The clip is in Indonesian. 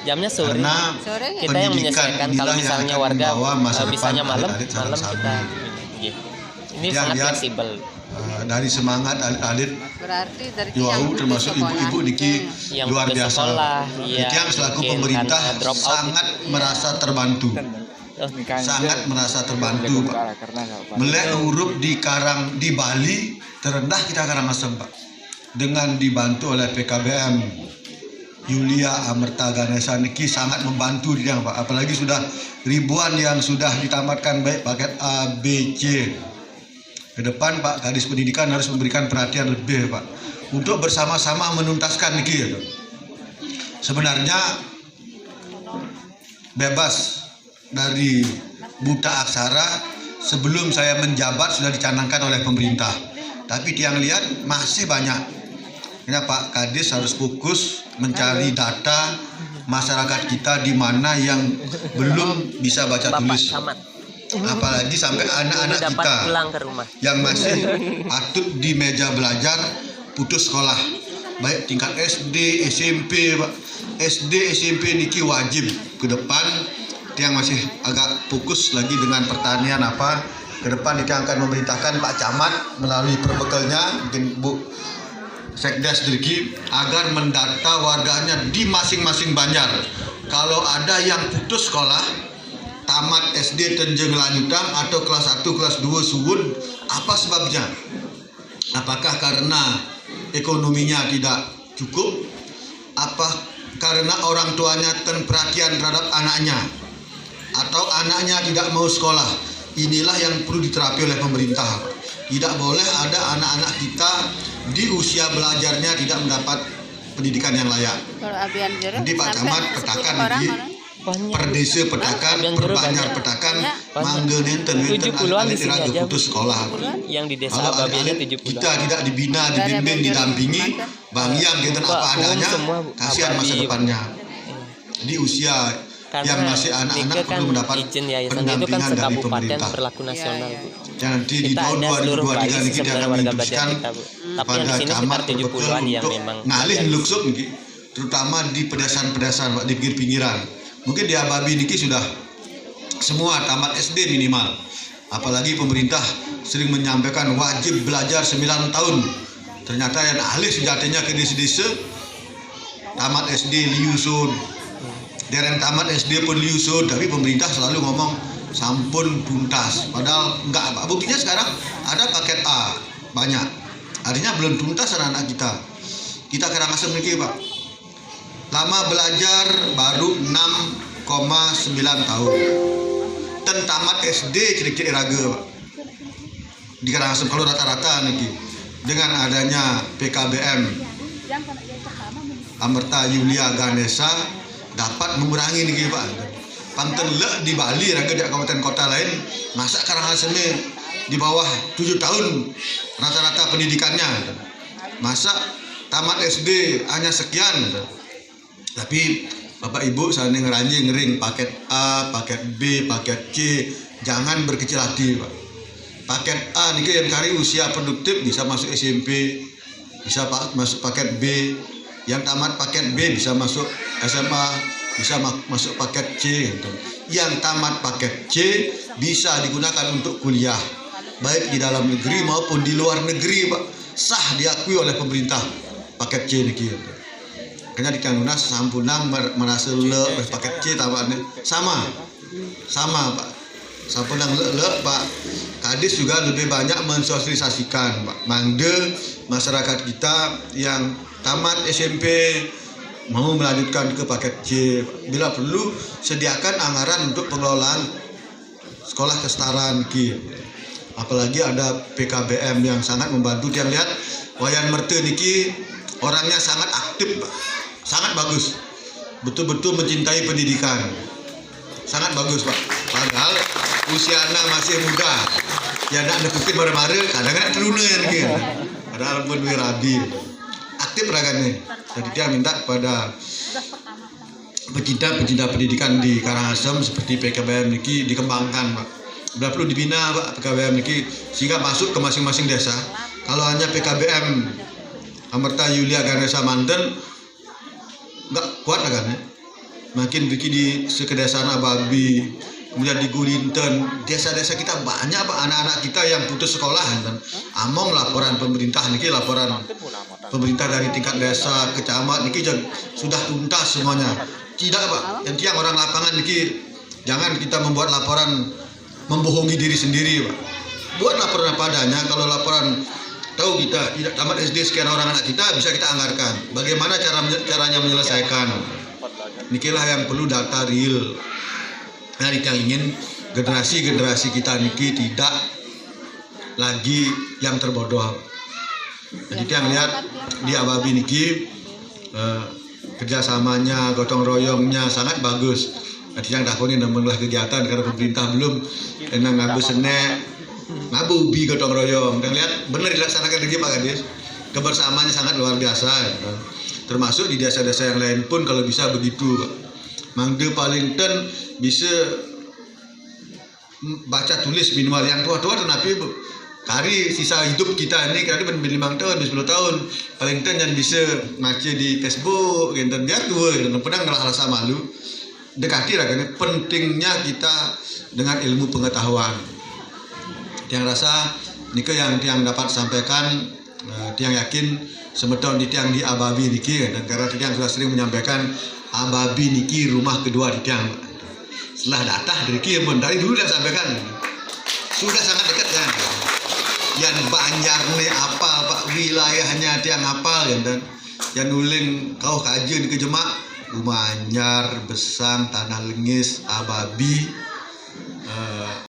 Jamnya sore. Karena Kita yang menyesuaikan kalau misalnya warga bisanya malam kita. Iya. Ini sangat fleksibel. Dari semangat alit Berarti dari Yuau termasuk ibu-ibu niki yang luar putus biasa. sekolah, ya, Yang selaku mungkin pemerintah karena drop out sangat merasa terbantu. Sangat merasa terbantu, Pak. Melihat huruf di Bali terendah kita Karangasem, Pak. Dengan dibantu oleh PKBM Yulia Amerta Ganesha niki sangat membantu dia, Pak. Apalagi sudah ribuan yang sudah ditamatkan baik paket A, B, C. Ke depan Pak Kadis Pendidikan harus memberikan perhatian lebih, Pak, untuk bersama-sama menuntaskan niki ya. Sebenarnya bebas dari buta aksara sebelum saya menjabat sudah dicanangkan oleh pemerintah. Tapi yang lihat masih banyak. Ini Pak Kadis harus fokus mencari data masyarakat kita di mana yang belum bisa baca tulis. Apalagi sampai anak-anak kita pulang ke rumah yang masih patut di meja belajar putus sekolah, baik tingkat SD, SMP, Pak. SD, SMP niki wajib ke depan. Yang masih agak fokus lagi dengan pertanian apa ke depan kita akan memerintahkan Pak Camat melalui perbekalnya mungkin Bu Sekdes Dirki agar mendata warganya di masing-masing banjar. Kalau ada yang putus sekolah, tamat SD Tenjeng Lanjutan atau kelas 1, kelas 2 Suwun, apa sebabnya? Apakah karena ekonominya tidak cukup? Apa karena orang tuanya perhatian terhadap anaknya? Atau anaknya tidak mau sekolah? Inilah yang perlu diterapi oleh pemerintah. Tidak boleh ada anak-anak kita di usia belajarnya tidak mendapat pendidikan yang layak. Jadi Pak Camat petakan di per desa petakan, per banjar petakan, mangga nenten 70-an di sini aja putus sekolah. Yang di desa Ababianya 70-an. Kita tidak dibina, dibimbing, didampingi, Bang Yang kita apa adanya, kasihan masa depannya. Di usia yang masih anak-anak kan perlu mendapat izin yayasan itu kan pendampingan dari sekabupaten pemerintah. berlaku nasional, Bu. Dan nanti di Kita tahun ada seluruh 2023 Bali ini kita sebenarnya akan warga menginstruksikan Bajar kita, Bu. Tapi yang pada di sini camat sekitar 70-an yang untuk memang ngalih luksuk niki, terutama di pedasan-pedasan di pinggir-pinggiran. Mungkin di Ababi niki sudah semua tamat SD minimal. Apalagi pemerintah sering menyampaikan wajib belajar 9 tahun. Ternyata yang alih sejatinya ke desa-desa tamat SD liusun. Dereng tamat SD pun liusun, tapi pemerintah selalu ngomong sampun tuntas. Padahal enggak, Pak. Buktinya sekarang ada paket A banyak. Artinya belum tuntas anak-anak kita. Kita Karangasem niki, Pak. Lama belajar baru 6,9 tahun. Dan tamat SD sedikit raga, Pak. Di Karangasem kalau rata-rata niki dengan adanya PKBM Amerta Yulia Ganesha dapat mengurangi niki, Pak. Panten le di Bali raga di kabupaten kota lain masa Karangasem di bawah 7 tahun rata-rata pendidikannya. Masa tamat SD hanya sekian. Tapi Bapak Ibu saya ngeranji ngering paket A, paket B, paket C, jangan berkecil hati, Pak. Paket A niki yang cari usia produktif bisa masuk SMP, bisa masuk paket B. Yang tamat paket B bisa masuk SMA, bisa masuk paket C. Yang tamat paket C bisa digunakan untuk kuliah, baik di dalam negeri maupun di luar negeri, Pak. Sah diakui oleh pemerintah paket C niki. Karena di Kanuna sampunang merasa le paket C tamatnya sama, Pak. Sampunang le Pak Kadis juga lebih banyak mensosialisasikan, Pak. Mangde masyarakat kita yang tamat SMP mau melanjutkan ke paket C, bila perlu sediakan anggaran untuk pengelolaan sekolah kesetaraan niki. Apalagi ada PKBM yang sangat membantu. Yang lihat Wayan Merte niki orangnya sangat aktif, Pak. Sangat bagus, betul-betul mencintai pendidikan, sangat bagus, Pak. Padahal usia anak masih muda, ya nak dekutin bare-bare, kadang-kadang teruna ya niki. Padahal pun wirabi aktif raganya. Jadi dia minta kepada pecinta pendidikan di Karangasem seperti PKBM niki dikembangkan, Pak. Bila perlu dibina, Pak, PKBM niki sehingga masuk ke masing-masing desa. Kalau hanya PKBM Amerta Yulia Ganesha Manten nggak kuat kan? makin di sekedesaan Ababi, kemudian di Gulinten, desa-desa kita banyak Pak anak-anak kita yang putus sekolah dan among laporan pemerintah niki, laporan pemerintah dari tingkat desa, kecamatan niki sudah tuntas semuanya. Tidak Pak, yang tiang orang lapangan niki jangan kita membuat laporan membohongi diri sendiri Pak. Buat laporan apa adanya. Kalau laporan tahu kita tidak tamat SD sekian orang anak kita, bisa kita anggarkan. Bagaimana caranya menyelesaikan? Nikilah yang perlu data real. Nah, kita ingin generasi kita niki tidak lagi yang terbodoh. Jadi kita lihat di Ababi niki kerjasamanya, gotong royongnya sangat bagus. Nanti yang takutnya namunlah kegiatan karena pemerintah belum enang ngabus sene ngabubi gotong royong. Dan lihat benar dilaksanakan lagi Pak Kadis. Kebersamaannya sangat luar biasa. Termasuk di desa-desa yang lain pun kalau bisa begitu Pak. Mangde paling ten bisa baca tulis minimal yang tua-tua tapi kari sisa hidup kita ini kari ben 5 tahun 10 tahun paling ten yang bisa baca di Facebook gitu biar tua gitu pedang ngalah rasa malu dekati lah kan pentingnya kita dengan ilmu pengetahuan yang rasa nike yang tiang dapat sampaikan tiang yakin semeton di tiang di Ababi niki dan karena tiang sudah sering menyampaikan Ababi niki rumah kedua di tiang. Setelah datah dari Kiamun dari dulu dah sampaikan sudah sangat dekat kan. Yang Banjarne apal Pak wilayahnya tiang apal kan. Yang nuling kau kajian ke Jemak Rumanyar, Besang, Tanah Lengis, Ababi.